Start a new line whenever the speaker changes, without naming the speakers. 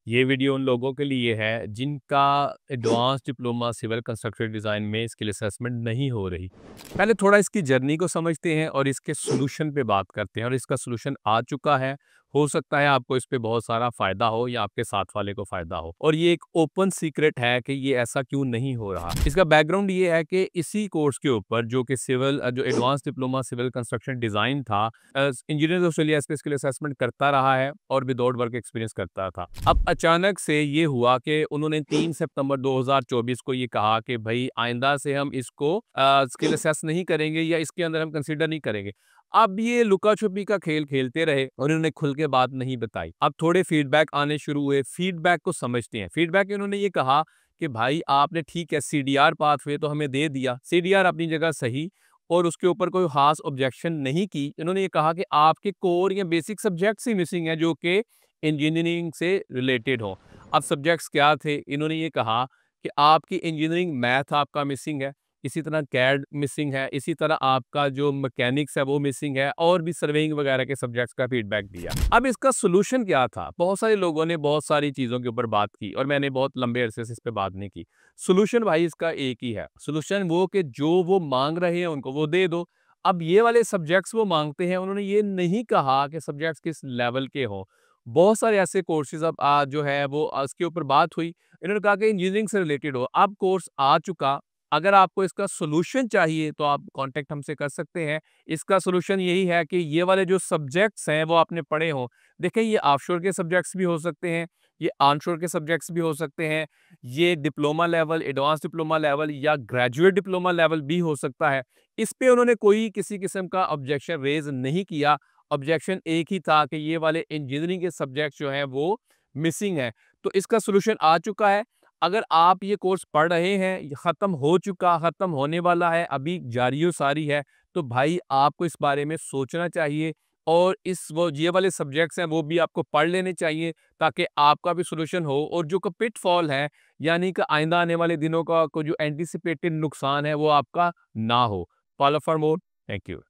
ये वीडियो उन लोगों के लिए है जिनका advance diploma civil construction design में स्किल असेसमेंट नहीं हो रही। पहले थोड़ा इसकी जर्नी को समझते हैं और इसके सॉल्यूशन पे बात करते हैं और इसका सॉल्यूशन आ चुका है। हो सकता है आपको इस पे बहुत सारा फ़ायदा हो या आपके साथ वाले को फ़ायदा हो और ये एक ओपन सीक्रेट है कि ये ऐसा क्यों नहीं हो रहा। इसका बैकग्राउंड ये है कि इसी कोर्स के ऊपर जो कि जो advance diploma civil construction design था, इंजीनियर्स ऑस्ट्रेलिया इसके स्किल असेसमेंट करता रहा है और विदाउट वर्क एक्सपीरियंस करता था। अब अचानक से ये हुआ कि उन्होंने 3 सितंबर 2024 को ये कहा कि भई आइंदा से हम इसको स्किल असेस नहीं करेंगे या इसके अंदर हम कंसीडर नहीं करेंगे। अब ये लुका-छुपी का खेल खेलते रहे और इन्होंने खुल के बात नहीं बताई। अब थोड़े फीडबैक आने शुरू हुए, फीडबैक को समझते हैं। फीडबैक में उन्होंने ये कहा कि भाई आपने ठीक है सीडीआर पाथवे तो हमें दे दिया, सीडीआर अपनी जगह सही और उसके ऊपर कोई ख़ास ऑब्जेक्शन नहीं की। इन्होंने ये कहा कि आपके कोर या बेसिक सब्जेक्ट्स ही मिसिंग हैं जो कि इंजीनियरिंग से रिलेटेड हों। अब सब्जेक्ट्स क्या थे? इन्होंने ये कहा कि आपकी इंजीनियरिंग मैथ आपका मिसिंग है, इसी तरह कैड मिसिंग है, इसी तरह आपका जो मैकेनिक्स है वो मिसिंग है और भी सर्वेइंग वगैरह के सब्जेक्ट्स का फीडबैक दिया। अब इसका सॉल्यूशन क्या था? बहुत सारे लोगों ने बहुत सारी चीज़ों के ऊपर बात की और मैंने बहुत लंबे अरसे से इस पे बात नहीं की। सॉल्यूशन भाई इसका एक ही है। सॉल्यूशन वो कि जो वो माँग रहे हैं उनको वो दे दो। अब ये वाले सब्जेक्ट्स वो माँगते हैं, उन्होंने ये नहीं कहा कि सब्जेक्ट्स किस लेवल के हों। बहुत सारे ऐसे कोर्सेज़ अब जो है वो उसके ऊपर बात हुई। इन्होंने कहा कि इंजीनियरिंग से रिलेटेड हो। अब कोर्स आ चुका, अगर आपको इसका सॉल्यूशन चाहिए तो आप कॉन्टैक्ट हमसे कर सकते हैं। इसका सॉल्यूशन यही है कि ये वाले जो सब्जेक्ट्स हैं वो आपने पढ़े हों। देखें ये ऑफशोर के सब्जेक्ट्स भी हो सकते हैं, ये ऑनशोर के सब्जेक्ट्स भी हो सकते हैं, ये diploma level, advance diploma level या ग्रेजुएट डिप्लोमा लेवल भी हो सकता है। इस पे उन्होंने कोई किसी किस्म का ऑब्जेक्शन रेज़ नहीं किया। ऑब्जेक्शन एक ही था कि ये वाले इंजीनियरिंग के सब्जेक्ट्स जो हैं वो मिसिंग हैं। तो इसका सॉल्यूशन आ चुका है। अगर आप ये कोर्स पढ़ रहे हैं, ये ख़त्म हो चुका, ख़त्म होने वाला है, अभी जारी-ओ-सारी है, तो भाई आपको इस बारे में सोचना चाहिए और इस वो ये वाले सब्जेक्ट्स हैं वो भी आपको पढ़ लेने चाहिए ताकि आपका भी सॉल्यूशन हो और जो पिटफॉल है यानी कि आइंदा आने वाले दिनों का को जो एंटीसिपेटेड नुकसान है वो आपका ना हो। Follow for more, thank you.